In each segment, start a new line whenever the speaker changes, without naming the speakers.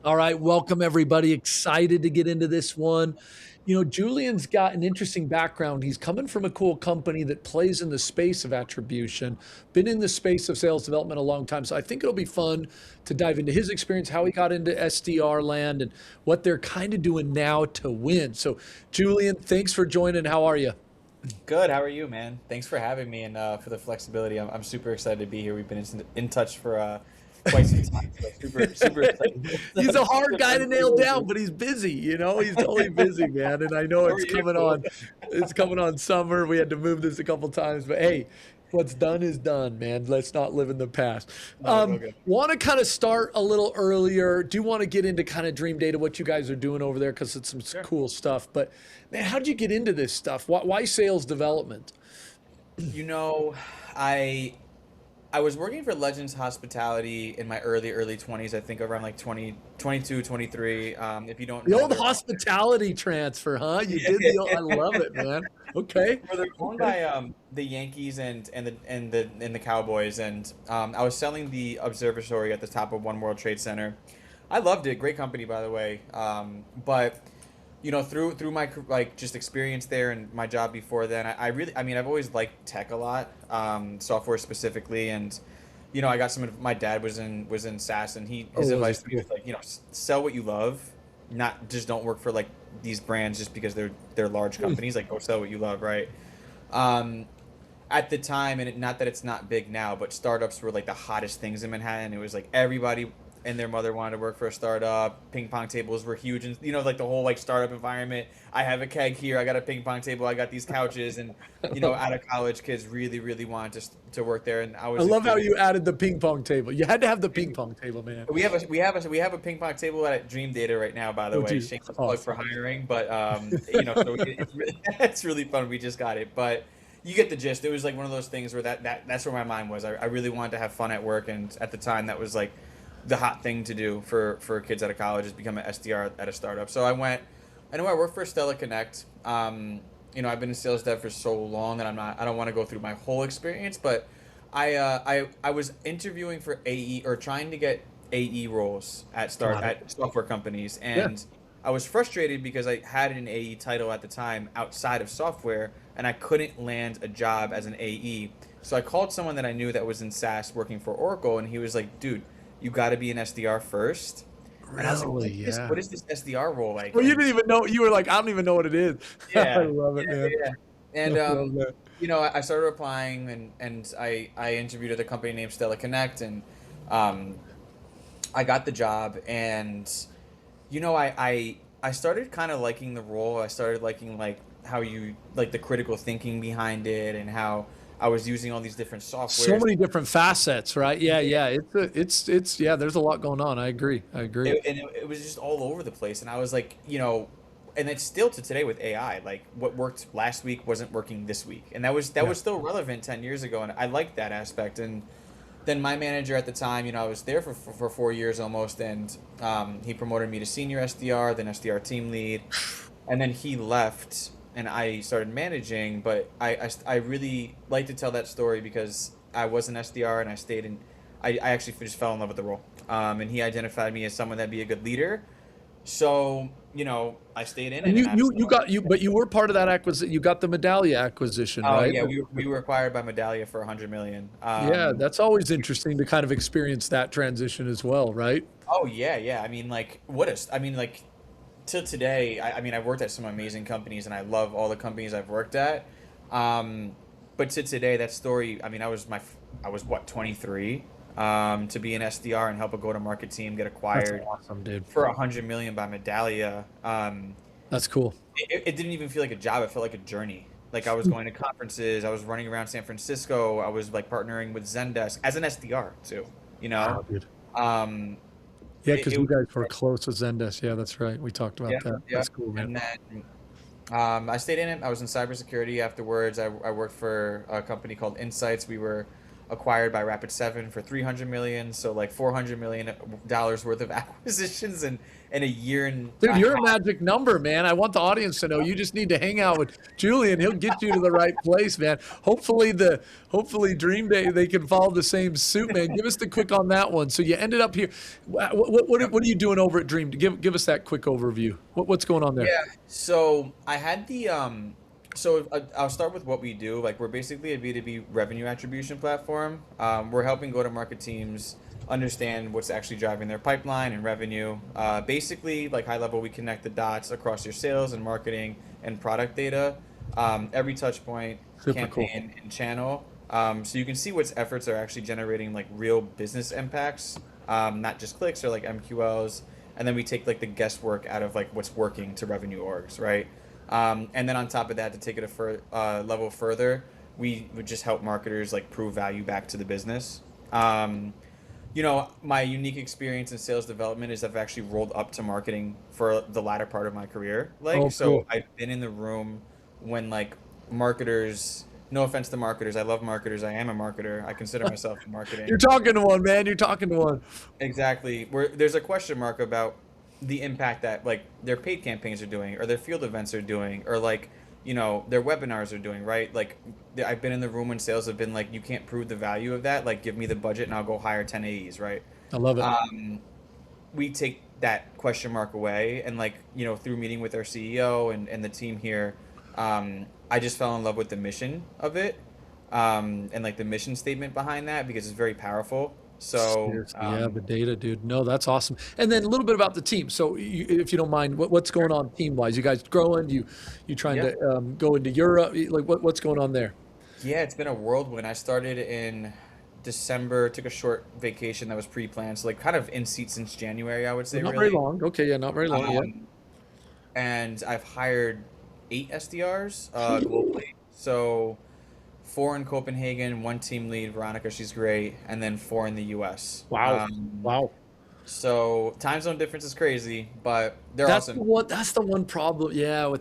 All right, welcome everybody. Excited to get into this one. You know, Julian's got an interesting background. He's coming from a cool company that plays in the space of attribution, been in the space of sales development a long time. So I think it'll be fun to dive into his experience, how he got into SDR land, and what they're kind of doing now to win. So, Julian, thanks for joining. How are you?
Good. How are you, man? Thanks for having me and for the flexibility. I'm super excited to be here. We've been in touch for quite some time, so super excited.
He's a hard guy to nail down, but he's busy, he's totally busy, man. And I know
How are you?
it's coming on summer. We had to move this a couple times, but hey, what's done is done, man. Let's not live in the past.
No, it's all good.
Want to kind of start a little earlier. Do want to get into kind of DreamData, what you guys are doing over there, because it's some
Sure.
cool stuff. But man, how'd you get into this stuff? Why sales development?
You know, I I was working for Legends Hospitality in my early 20s, I think around like 20, 22, 23. If you don't
The
know,
old
they're
hospitality transfer, huh? You did the old, I love it, man. Okay.
they're owned
Okay.
by the Yankees and the Cowboys, and I was selling the observatory at the top of One World Trade Center. I loved it, great company by the way. But through my like just experience there and my job before then, I really, I mean, I've always liked tech a lot, software specifically, and I got some. My dad was in SaaS, and his
Oh, was
advice
it
to me
cool?
was like, sell what you love, not just don't work for like these brands just because they're large
Hmm.
companies. Like, go sell what you love, right? Um, at the time, and not that it's not big now, but startups were like the hottest things in Manhattan. It was like everybody and their mother wanted to work for a startup. Ping pong tables were huge, and like the whole like startup environment. I have a keg here. I got a ping pong table. I got these couches, and out of college kids really really wanted to work there, and I
I
was a
love how
kid.
you added the ping pong table. You had to have the ping pong table, man.
We have a ping pong table at DreamData right now. By the
Oh,
way,
dude,
shameless plug for
awesome.
hiring, but so it's really, it's really fun. We just got it, but you get the gist. It was like one of those things where that's where my mind was. I really wanted to have fun at work, and at the time that was like the hot thing to do for kids out of college is become an SDR at a startup. So I went. I know I worked for Stella Connect. I've been in sales dev for so long that I don't want to go through my whole experience, but I was interviewing for AE or trying to get AE roles
Got it.
at software companies,
Yeah.
and I was frustrated because I had an AE title at the time outside of software, and I couldn't land a job as an AE. So I called someone that I knew that was in SaaS working for Oracle, and he was like, "Dude, you got to be an SDR first." And I was like,
Really? Yeah.
what is this SDR role like?"
Well, you
And
didn't even know. You were like, I don't even know what it is. I
yeah,
love it, man.
yeah.
I
And
love that.
I started applying, and I interviewed at a company named Stella Connect, and um, I got the job, and I started kind of liking the role. I started liking like how you like the critical thinking behind it, and how I was using all these different
So
softwares.
many different facets, right? Yeah,
Yeah.
yeah. It's yeah. There's a lot going on. I agree. I agree.
It was just all over the place, and I was like, and it's still to today with AI. Like what worked last week wasn't working this week, and that
Yeah.
was still relevant 10 years ago, and I liked that aspect. And then my manager at the time, I was there for 4 years almost, and he promoted me to senior SDR, then SDR team lead, and then he left, and I started managing. But I really like to tell that story because I was an SDR, and I stayed in. I actually just fell in love with the role, and he identified me as someone that'd be a good leader. So I stayed in
And
it, and I
but you were part of that acquisition. You got the Medallia acquisition,
oh
right?
yeah, we were acquired by Medallia for 100 million.
Yeah, that's always interesting to kind of experience that transition as well, right?
Oh yeah, yeah. I mean, like, I mean, like, till today, I mean, I've worked at some amazing companies, and I love all the companies I've worked at. Um, but to today, that story, I mean, I was what, 23, to be an SDR and help a go-to-market team get
That's
acquired
awesome, dude.
for 100 million by Medallia.
That's cool.
It didn't even feel like a job. It felt like a journey. Like I was going to conferences, I was running around San Francisco, I was like partnering with Zendesk as an SDR too. You know,
Wow, dude.
um,
Yeah,
it,
because
it
you
was
guys were close with Zendesk. Yeah, that's right. We talked
yeah,
about that.
yeah.
That's cool, man.
And then I stayed in it. I was in cybersecurity afterwards. I worked for a company called Insights. We were acquired by Rapid7 for 300 million. So like $400 million worth of acquisitions in a year and
Dude,
a
you're a
half.
magic number, man. I want the audience to know you just need to hang out with Julian. He'll get you to the right place, man. Hopefully Dream Day they can follow the same suit, man. Give us the quick on that one. So you ended up here. What are you doing over at Dream? Give us that quick overview. What's going on there?
Yeah. So I had the So I'll start with what we do. Like we're basically a B2B revenue attribution platform. We're helping go-to-market teams understand what's actually driving their pipeline and revenue. Basically, like high level, we connect the dots across your sales and marketing and product data, every touch point,
Super cool.
campaign, and channel. So you can see which efforts are actually generating like real business impacts, not just clicks or like MQLs. And then we take like the guesswork out of like what's working to revenue orgs, right? And then on top of that, to take it level further, we would just help marketers like prove value back to the business. My unique experience in sales development is I've actually rolled up to marketing for the latter part of my career.
Oh,
So
cool.
I've been in the room when like marketers, no offense to marketers, I love marketers. I am a marketer. I consider myself in
You're
marketing.
talking to one, man. You're talking to one.
Exactly. Where there's a question mark about the impact that like their paid campaigns are doing or their field events are doing or like, their webinars are doing, right? Like I've been in the room when sales have been like, you can't prove the value of that. Like give me the budget and I'll go hire 10 AEs, right?
I love it.
Um, we take that question mark away and like, through meeting with our CEO and the team here, I just fell in love with the mission of it. And like the mission statement behind that because it's very powerful. So,
Seriously, yeah, the data, dude. No, that's awesome. And then a little bit about the team. So, if you don't mind, what's going on team wise? You guys growing? You trying
yeah.
to go into Europe? Like, what's going on there?
Yeah, it's been a whirlwind. I started in December, took a short vacation that was pre-planned, so like kind of in seat since January, I would
Well,
say,
not very
really.
long. Okay, yeah, not very long. Yeah.
Um, and I've hired 8 SDRs globally. So four in Copenhagen, one team lead, Veronica, she's great, and then four in the US.
Wow. Wow.
So time zone difference is crazy, but they're
That's the
awesome.
one. That's the one problem. Yeah,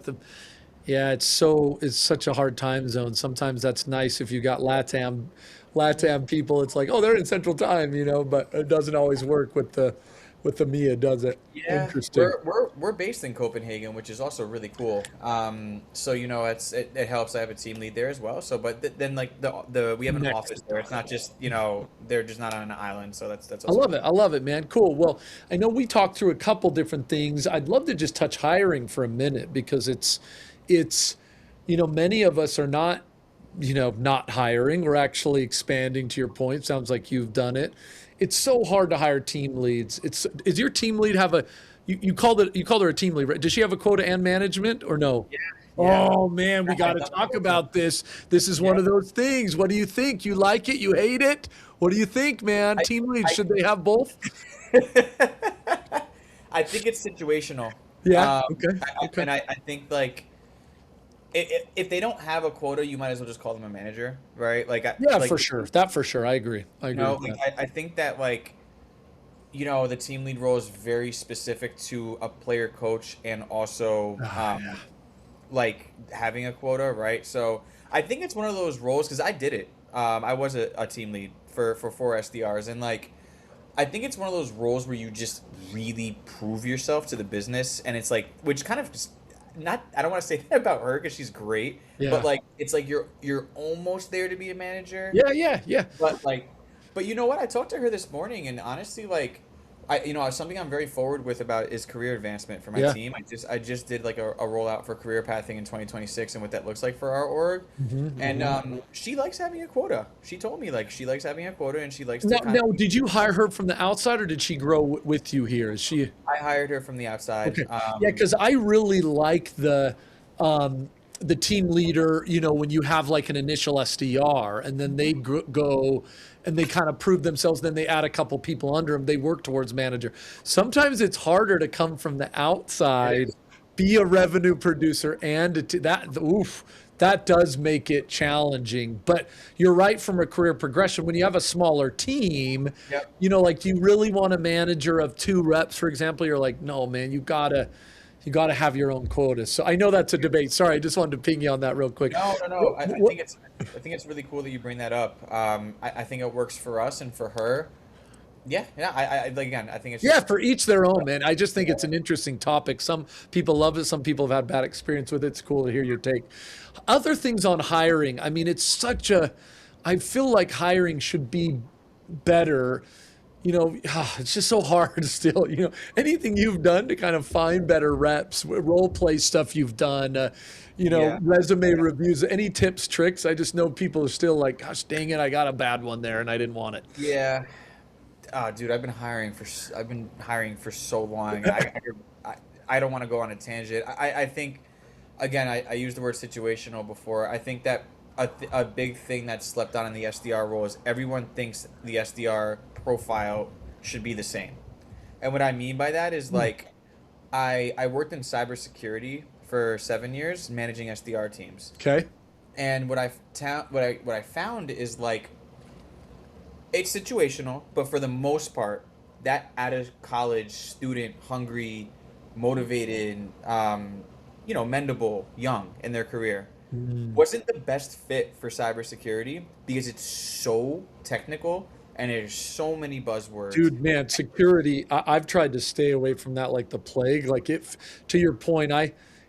yeah, it's such a hard time zone. Sometimes that's nice if you got LATAM people. It's like, oh, they're in Central Time, but it doesn't always work with the MIA, does it?
Yeah,
Interesting.
we're based in Copenhagen, which is also really cool. So it helps. I have a team lead there as well. So, but then like the we have an
Next.
office there. It's not just they're just not on an island. So that's
I
also
love it.
cool.
I love it, man. Cool. Well, I know we talked through a couple different things. I'd love to just touch hiring for a minute because it's, many of us are not, not hiring. We're actually expanding to your point. Sounds like you've done it. It's so hard to hire team leads. Is your team lead have you called her a team lead, right? Does she have a quota and management or no?
Yeah, yeah.
Oh man, we got
I
to
love
talk
it.
about this. This is one
Yeah.
of those things. What do you think? You like it? You hate it? What do you think, man?
I,
Team lead,
I
should they have both?
I think it's situational.
Yeah. Okay. Okay.
And I think like if they don't have a quota, you might as well just call them a manager, right?
Yeah,
Like
for sure. That for sure. I agree. I agree with
like
that.
I think that like the team lead role is very specific to a player coach and also
Ah, yeah.
like having a quota, right? So I think it's one of those roles because I did it. I was a team lead for four SDRs, and like I think it's one of those roles where you just really prove yourself to the business, and it's like which kind of just not I don't want to say that about her because she's great, but
Yeah.
like it's like you're almost there to be a manager,
Yeah. Yeah. Yeah.
but like, but you know what? I talked to her this morning, and honestly, like, something I'm very forward with about is career advancement for my
Yeah.
team. I just did like a rollout for career pathing in 2026 and what that looks like for our org.
Hmm.
And
Hmm.
she likes having a quota. She told me like she likes having a quota and she likes to
Now,
kind of.
did you hire her from the outside or did she grow with you here? Is she?
I hired her from the outside.
Okay. Yeah, because I really like the team leader, when you have like an initial SDR and then they go and they kind of prove themselves, then they add a couple people under them, they work towards manager. Sometimes it's harder to come from the
It
outside,
is.
be a revenue producer and that does make it challenging. But you're right from a career progression. When you have a smaller team,
Yep.
like do you really want a manager of two reps, for example? You're like, no, man, you gotta. You got to have your own quotas. So I know that's a debate. Sorry, I just wanted to ping you on that real quick.
No, no, no.
What, what,
I think it's really cool that you bring that up. I think it works for us and for her. Yeah, yeah. Like, again, I think it's
yeah,
just
for each their own, man. I just think
yeah,
it's an interesting topic. Some people love it. Some people have had bad experience with it. It's cool to hear your take. Other things on hiring. I mean, it's such a, I feel like hiring should be better. It's just so hard still. Anything you've done to kind of find better reps, role play stuff you've done,
yeah,
resume reviews, any tips, tricks? I just know people are still like, gosh, dang it, I got a bad one there and I didn't want it.
yeah. Dude, I've been hiring for so long. I don't want to go on a tangent. I think, again, I used the word situational before. I think that a big thing that's slept on in the SDR role is everyone thinks the SDR profile should be the same. And what I mean by that is like, I worked in cybersecurity for 7 years, managing SDR teams.
Okay.
And what I found is like, it's situational, but for the most part, that out of college student, hungry, motivated, mendable, young in their career, wasn't the best fit for cybersecurity because it's so technical and there's so many buzzwords.
Dude, man, security, I've tried to stay away from that like the plague. Like to your point,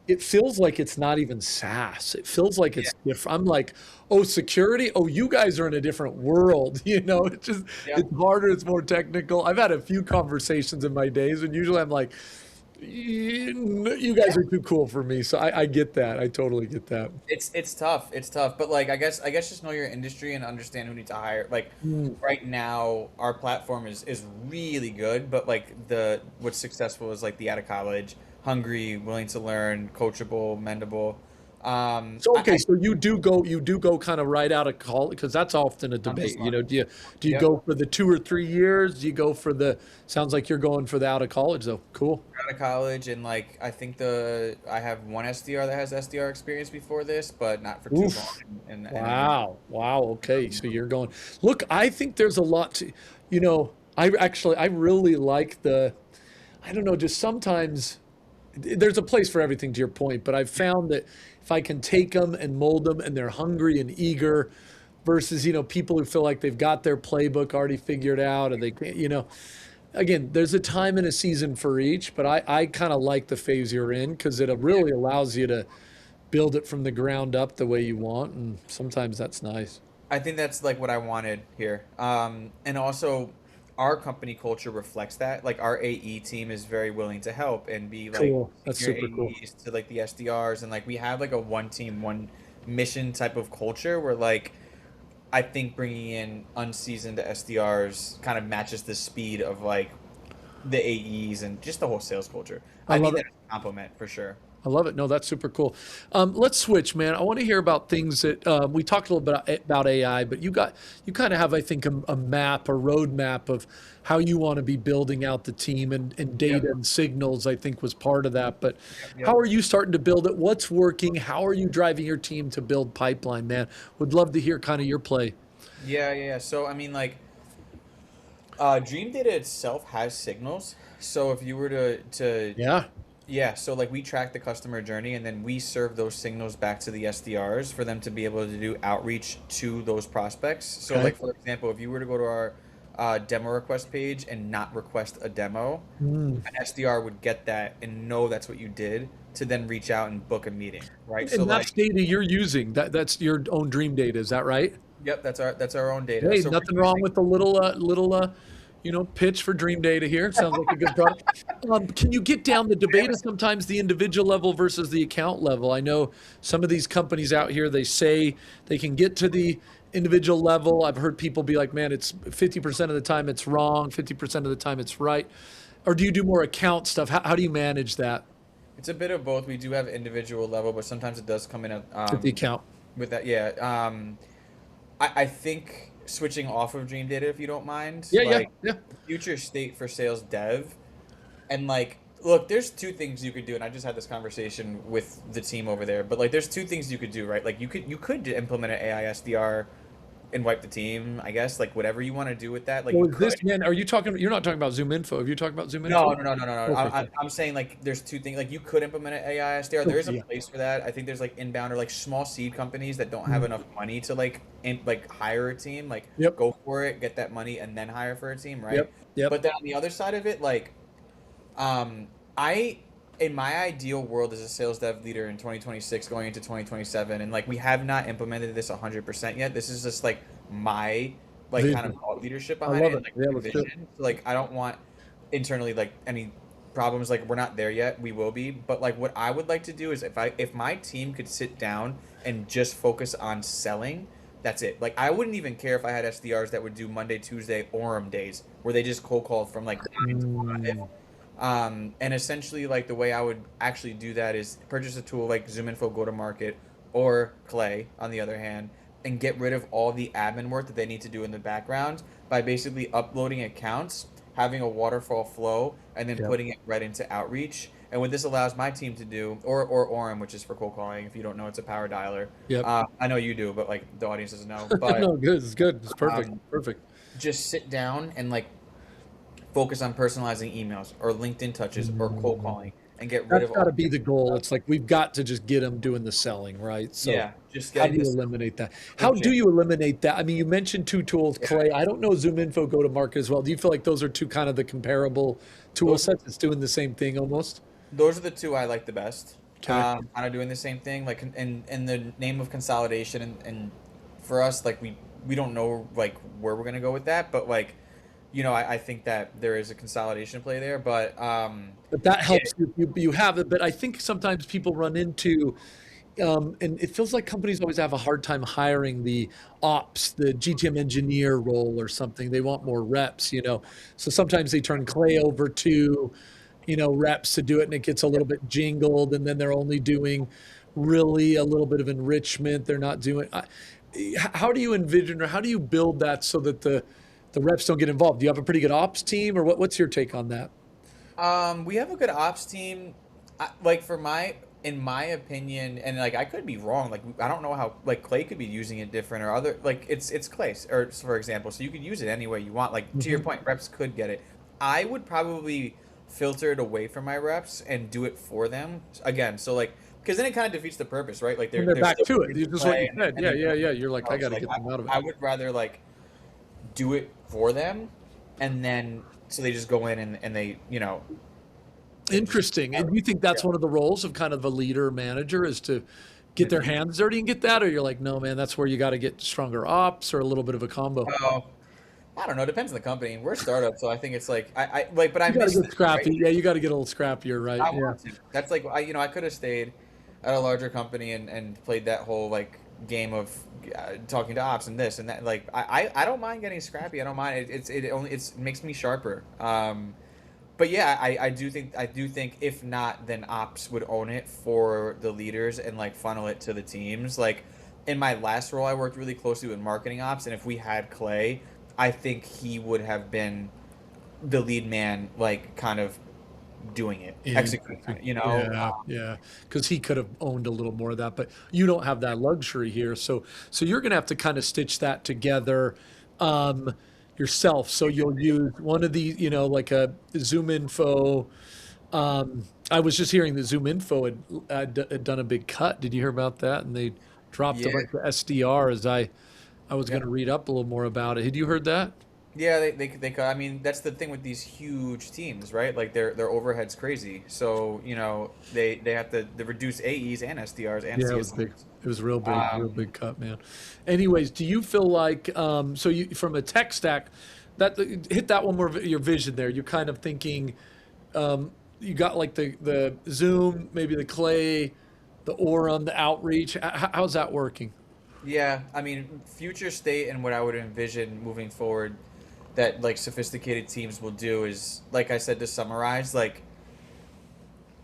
it feels like it's not even SaaS. It feels like
Yeah,
it's different. I'm like, oh, security? Oh, you guys are in a different world. It's just,
yeah.
it's harder. It's more technical. I've had a few conversations in my days and usually I'm like, you guys are too cool for me. So I get that. I totally get that.
It's tough. It's tough. But like I guess just know your industry and understand who needs to hire. Like
Mm.
right now our platform is really good, but like the what's successful is like the out of college, hungry, willing to learn, coachable, mendable.
So okay, so you do go kind of right out of college because that's often a
On this
debate.
line.
Do you
Yep.
go for the 2 or 3 years? Do you go for the? Sounds like you're going for the out of college though. Cool.
Out of college and like I think the I have one SDR that has SDR experience before this, but not for too long.
Oof.
And
Wow. Wow. Okay. So you're going. Look, I think there's a lot to. I really like the. I don't know. Just sometimes there's a place for everything to your point, but I've found that if I can take them and mold them and they're hungry and eager versus, people who feel like they've got their playbook already figured out and they can't, again, there's a time and a season for each, but I kind of like the phase you're in because it really allows you to build it from the ground up the way you want. And sometimes that's nice.
I think that's like what I wanted here. And also our company culture reflects that. Like our AE team is very willing to help and be like
Cool. That's
your
super cool.
AEs to like the SDRs and like we have like a one team, one mission type of culture where like I think bringing in unseasoned SDRs kind of matches the speed of like the AEs and just the whole sales culture.
I
I
love
mean
it.
that's a compliment for sure.
I love it. No, that's super cool. Let's switch, man. I want to hear about things that we talked a little bit about AI, but you kind of have, I think, a map, a roadmap of how you want to be building out the team and
Yep.
data and signals. I think was part of that. But
Yep.
how
Yep.
are you starting to build it? What's working? How are you driving your team to build pipeline, man? Would love to hear kind of your play.
Yeah, yeah, yeah. So I mean like DreamData itself has signals. So if you were to
Yeah.
yeah, so like we track the customer journey and then we serve those signals back to the SDRs for them to be able to do outreach to those prospects. So
Okay.
like for example, if you were to go to our demo request page and not request a demo,
Mm.
an SDR would get that and know that's what you did to then reach out and book a meeting, right? So
And
like,
that's data you're using. That's your own dream data. Is that right?
yep, that's our own data.
Hey,
So
nothing
we're
wrong
using
with a little pitch for Dream Data here. Sounds like a good product. Can you get down the debate of sometimes the individual level versus the account level? I know some of these companies out here, they say they can get to the individual level. I've heard people be like, man, it's 50% of the time it's wrong, 50% of the time it's right. Or do you do more account stuff? How do you manage that
It's a bit of both. We do have individual level, but sometimes it does come in
with the account?
with that. Yeah. I think switching off of Dream Data, if you don't mind,
Yeah, yeah,
like
yeah.
future state for sales dev, and like, look, there's two things you could do, and I just had this conversation with the team over there. But like, there's two things you could do, right? Like, you could implement an AI SDR and wipe the team, I guess. Like whatever you want to do with that, like you
Well, is
could.
this, man, are you talking, you're not talking about ZoomInfo. Are you talking about
No,
ZoomInfo?
no, no, no, no, no.
Okay, cool.
I'm saying like there's two things. Like you could implement an AI SDR. There is
Okay,
a
yeah.
place for that. I think there's like inbound or like small seed companies that don't have
Mm.
enough money to like hire a team. Like
Yep,
go for it, get that money, and then hire for a team, right?
yep, yep.
But then on the other side of it, like um, I in my ideal world as a sales dev leader in 2026 going into 2027, and like we have not implemented this 100% yet. This is just like my like kind of
Vision.
thought leadership
I
behind it
love
and
it.
like
Yeah,
my
let's do it.
vision. So, like I don't want internally like any problems. Like we're not there yet. We will be. But like what I would like to do is if my team could sit down and just focus on selling. That's it. Like I wouldn't even care if I had SDRs that would do Monday, Tuesday, Orum days where they just cold called from like 9 to 5.
Mm,
And essentially, like the way I would actually do that is purchase a tool like ZoomInfo Go to Market or Clay, on the other hand, and get rid of all the admin work that they need to do in the background by basically uploading accounts, having a waterfall flow, and then
yep,
putting it right into outreach. And what this allows my team to do, or Orum, which is for cold calling, if you don't know, it's a power dialer.
yep.
I know you do, but like the audience doesn't know. But
No, good. It's good. It's perfect.
um,
Perfect.
just sit down and like focus on personalizing emails or LinkedIn touches or cold
Mm.
calling and get rid
That's
of
got
all
to
the
be the
extra
goal.
stuff.
It's like we've got to just get them doing the selling, right? So,
Yeah, just
how
getting
do you
this
eliminate that? How do
legit.
you eliminate that? I mean, you mentioned two tools,
Yeah,
Clay. I don't know ZoomInfo, Go to Market as well. Do you feel like those are two kind of the comparable tool
those
sets? It's doing the same thing almost.
those are the two I like the best.
Okay.
Kind of doing the same thing, like in the name of consolidation, and for us, like we don't know like where we're gonna go with that, but like I think that there is a consolidation play there, but
But that
yeah,
helps you have it. But I think sometimes people run into and it feels like companies always have a hard time hiring the ops, the GTM engineer role or something. They want more reps. So sometimes they turn Clay over to, reps to do it, and it gets a little bit jingled, and then they're only doing really a little bit of enrichment. They're not doing. How do you envision, or how do you build that so that the reps don't get involved? Do you have a pretty good ops team, or what's your take on that?
we have a good ops team. Like in my opinion, and like I could be wrong. Like I don't know how like Clay could be using it different or other. Like it's Clay or for example, so you could use it any way you want. Like to your
Hmm.
point, reps could get it. I would probably filter it away from my reps and do it for them again. So like because then it kind of defeats the purpose, right? Like
And they're
they're
back
still
to it.
using
It's just what
Clay
you said.
and
Yeah,
they're
yeah,
doing
yeah.
it
You're like, I got
themselves.
to
Like
get them out of it.
I would rather like do it for them, and then so they just go in and they and just
Interesting. And you think
yeah.
that's one of the roles of kind of a leader manager is to get their hands dirty and get that? Or you're like, no, man, that's where you got to get stronger ops or a little bit of a combo?
Oh, I don't know. Depends on the company. We're a startup, so I think it's like I like, but I
You got to
miss
get
this, right?
scrappy. Yeah, you got to get a little scrappier, right?
I
Yeah.
want to. That's like I could have stayed at a larger company and played that whole like game of talking to ops and this and that. Like I don't mind getting scrappy. I don't mind. It makes me sharper. But yeah, I do think if not, then ops would own it for the leaders and like funnel it to the teams. Like in my last role, I worked really closely with marketing ops, and if we had Clay, I think he would have been the lead man, like kind of doing it, executing
Interesting.
it.
Yeah, yeah. Because he could have owned a little more of that, but you don't have that luxury here. So you're gonna have to kind of stitch that together um, yourself. So you'll use one of these, like a ZoomInfo. I was just hearing that ZoomInfo had done a big cut. Did you hear about that? And they dropped a
Yeah,
bunch of SDRs. I was
yeah.
gonna read up a little more about it. Had you heard that?
Yeah, I mean, that's the thing with these huge teams, right? Like their overhead's crazy. So, they have to they reduce AEs and SDRs and
Yeah, it was big.
CSRs.
It was real
Um,
big cut, man. Anyways, do you feel like so you from a tech stack that hit that one more of your vision there? You're kind of thinking you got like the Zoom, maybe the Clay, the Orum, the outreach. How's that working?
yeah, I mean, future state and what I would envision moving forward that like sophisticated teams will do is, like I said, to summarize, like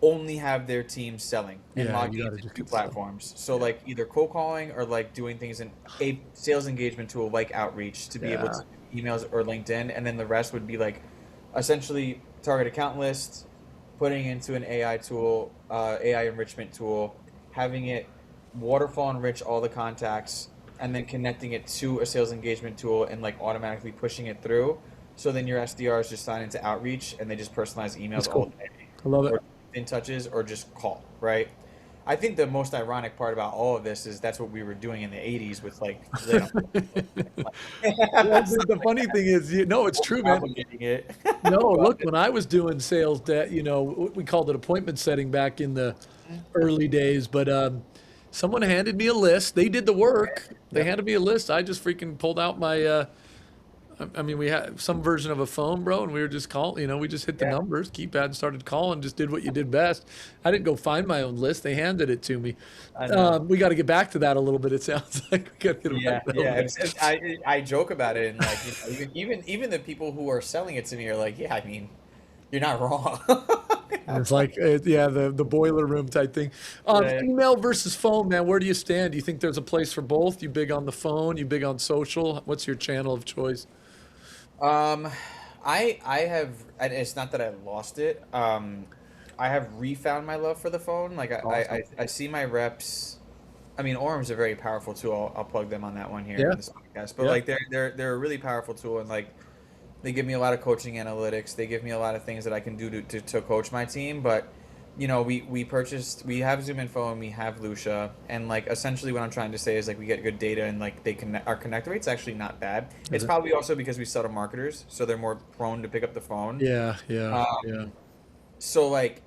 only have their team selling and
Yeah, you
logging
got to
into
just
two
get stuff.
platforms. So
Yeah,
like either cold calling or like doing things in a sales engagement tool like Outreach to be able
yeah,
to do emails or LinkedIn, and then the rest would be like essentially target account list, putting into an AI tool, AI enrichment tool, having it waterfall enrich all the contacts, and then connecting it to a sales engagement tool and like automatically pushing it through. So then your SDRs just sign into outreach and they just personalize
That's
emails all
cool.
day,
I love it.
or in touches, or just call, right? I think the most ironic part about all of this is that's what we were doing in the 80s with like,
Well, the
something like
funny thing is, no, it's true, man.
complicating it.
No,
But
look, when I was doing sales, that we called it appointment setting back in the early days, but someone handed me a list. They did the work. They
yep.
handed me a list. I just freaking pulled out my I mean, we had some version of a phone, bro, and we were just calling, we just hit the
Yeah,
numbers, keypad, and started calling, just did what you did best. I didn't go find my own list. They handed it to me.
I know.
We got to get back to that a little bit. It sounds like we got to get
Yeah,
back to
yeah.
that.
I joke about it, and like, even the people who are selling it to me are like, yeah, I mean, you're not wrong.
And it's like, yeah, the boiler room type thing.
Yeah.
Email versus phone, man. Where do you stand? Do you think there's a place for both? You big on the phone? You big on social? What's your channel of choice?
Um, I have, and it's not that I lost it. I have refound my love for the phone. Like
Awesome.
I see my reps. I mean, Orum's a very powerful tool. I'll plug them on that one here
Yeah,
in this podcast. But
yeah.
like they're a really powerful tool, and like they give me a lot of coaching analytics. They give me a lot of things that I can do to coach my team. But we have ZoomInfo and we have Lucia, and like essentially what I'm trying to say is like we get good data, and like our connect rate's actually not bad.
Is
It's
it?
probably also because we sell to marketers, so they're more prone to pick up the phone.
Yeah, yeah, yeah.
Um, so like,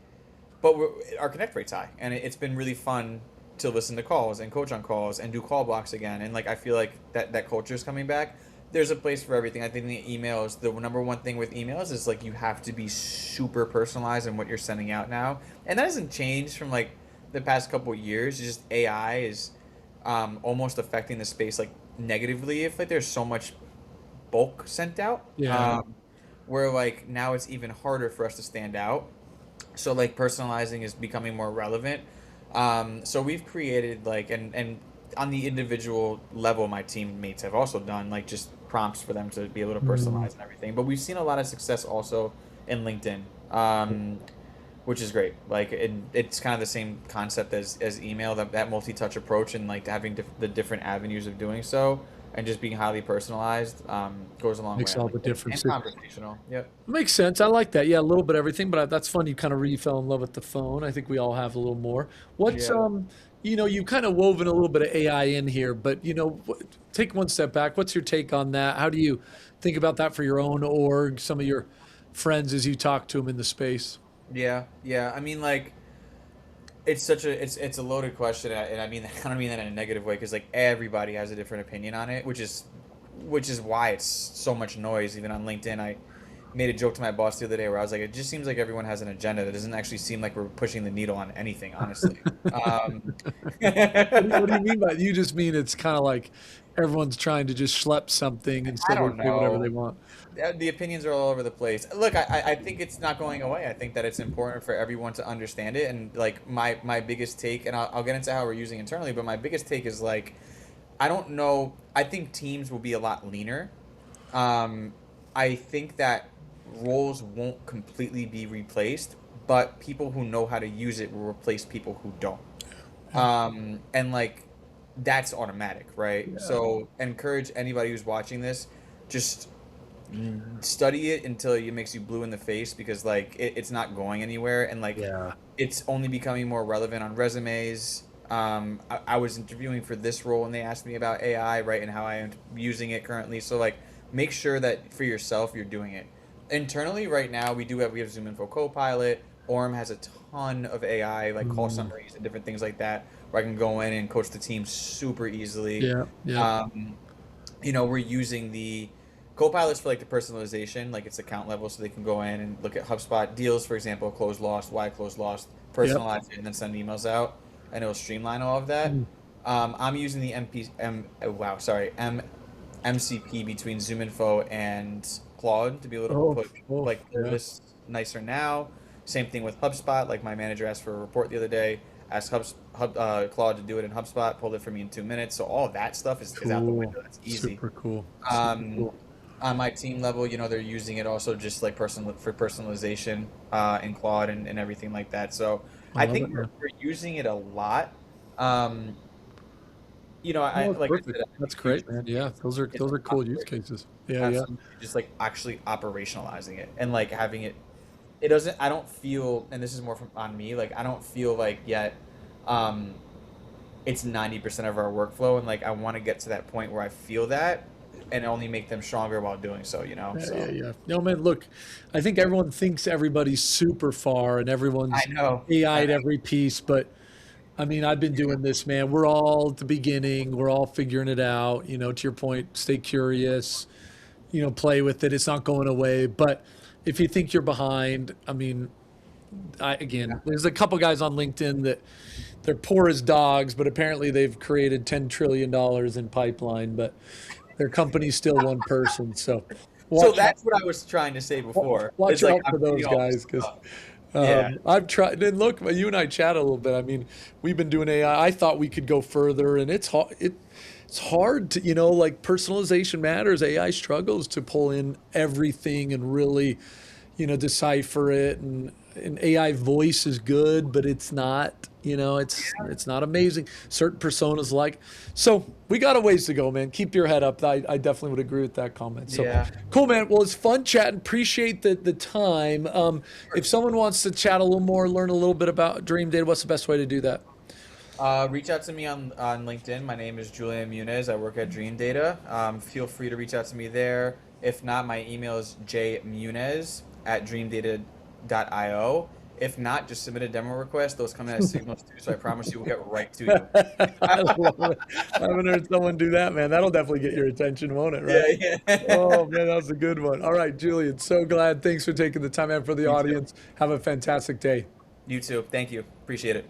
but our connect rate's high, and it's been really fun to listen to calls and coach on calls and do call blocks again. And like I feel like that culture is coming back. There's a place for everything. I think the emails, the number one thing with emails is like you have to be super personalized in what you're sending out now, and that hasn't changed from like the past couple of years. It's just AI is almost affecting the space like negatively if like there's so much bulk sent out.
Yeah,
Where like now it's even harder for us to stand out, so like personalizing is becoming more relevant. So we've created like, and on the individual level my teammates have also done like just prompts for them to be able to
mm,
personalize and everything, but we've seen a lot of success also in LinkedIn, which is great. Like it's kind of the same concept as email, that multi-touch approach, and like having the different avenues of doing so and just being highly personalized goes a long way
makes
on
all the
LinkedIn,
difference.
and conversational. Yep.
Makes sense. I like that. Yeah, a little bit of everything, but that's fun. You kind of really fell in love with the phone. I think we all have a little more. What's
Yeah.
you kind of woven a little bit of AI in here, but take one step back. What's your take on that? How do you think about that for your own org, some of your friends as you talk to them in the space?
Yeah, yeah. I mean, like, it's a loaded question, and I mean I don't mean that in a negative way, because like everybody has a different opinion on it, which is why it's so much noise. Even on LinkedIn, I made a joke to my boss the other day where I was like, it just seems like everyone has an agenda. That doesn't actually seem like we're pushing the needle on anything, honestly. Um,
What do you mean by you just mean it's kind of like everyone's trying to just schlep something
I
instead of
don't
say whatever they
know.
want?
The opinions are all over the place. Look, I think it's not going away. I think that it's important for everyone to understand it. And like my biggest take, and I'll get into how we're using internally, but my biggest take is like, I don't know. I think teams will be a lot leaner. Um, I think that roles won't completely be replaced, but people who know how to use it will replace people who don't. And like that's automatic, right?
Yeah,
So encourage anybody who's watching this, just study it until it makes you blue in the face, because like it's not going anywhere, and like
yeah.
it's only becoming more relevant on resumes. I was interviewing for this role and they asked me about AI, right, and how I am using it currently. So like make sure that for yourself you're doing it. Internally right now we have ZoomInfo Copilot. Orum has a ton of AI like call
Mm,
summaries and different things like that, where I can go in and coach the team super easily.
yeah, yeah.
Um, we're using the Copilots for like the personalization, like it's account level, so they can go in and look at HubSpot deals, for example, close lost, why close lost,
Yep.
personalize it, and then send emails out, and it'll streamline all of that.
Mm.
I'm using the wow, sorry, MCP between ZoomInfo and Claude to be able to
Oh,
put
oh,
like
yeah.
this nicer now. Same thing with HubSpot. Like my manager asked for a report the other day, asked Claude to do it in HubSpot, pulled it for me in 2 minutes. So all of that stuff is out the
Cool.
window. That's easy.
Super cool. Super
Um,
cool.
on my team level, they're using it also just like for personalization in Claude and everything like that. So
I
I
love
think
it,
we're,
man.
we're using it a lot. Um, I
No,
like I
perfect.
said, I'm
That's
a huge
great, man.
believer
Yeah,
in
those
the
are cool use
software
cases. Yeah, yeah.
absolutely just like actually operationalizing it and like having it. It doesn't. I don't feel, and this is more from on me. Like I don't feel like yet. Um, it's 90% of our workflow, and like I want to get to that point where I feel that, and only make them stronger while doing so.
Yeah, yeah,
So
yeah. No, man, look, I think everyone thinks everybody's super far and
I
everyone's
know. I
AI
know.
at every piece, but I mean, I've been doing this, man. We're all at the beginning. We're all figuring it out. To your point, stay curious, play with it. It's not going away. But if you think you're behind, I mean, there's a couple guys on LinkedIn that they're poor as dogs, but apparently they've created $10 trillion in pipeline, but their company's still one person. So
So
watch out,
that's what I was trying to say before. It's
watch
like
out
I'm
for those
reading all this
guys because
stuff. Yeah.
I've tried. And look, you and I chat a little bit. I mean, we've been doing AI. I thought we could go further, and it's hard. It's hard to, like personalization matters. AI struggles to pull in everything and really, decipher it. And AI voice is good, but it's not. It's not amazing. Certain personas like. So we got a ways to go, man. Keep your head up. I definitely would agree with that comment. So
Yeah.
cool, man. Well, it's fun chatting. Appreciate the time. If someone wants to chat a little more, learn a little bit about DreamData, what's the best way to do that?
Reach out to me on LinkedIn. My name is Julian Muniz. I work at DreamData. Feel free to reach out to me there. If not, my email is jmunez@dreamdata.io. If not, just submit a demo request. Those come in as signals too, so I promise you we'll get right to you.
I love it. I haven't heard someone do that, man. That'll definitely get your attention, won't it? Right?
Yeah,
Oh
yeah.
man, that was a good one. All right, Julian. So glad. Thanks for taking the time out for the
You too.
audience. Have a fantastic day.
You too. Thank you. Appreciate it.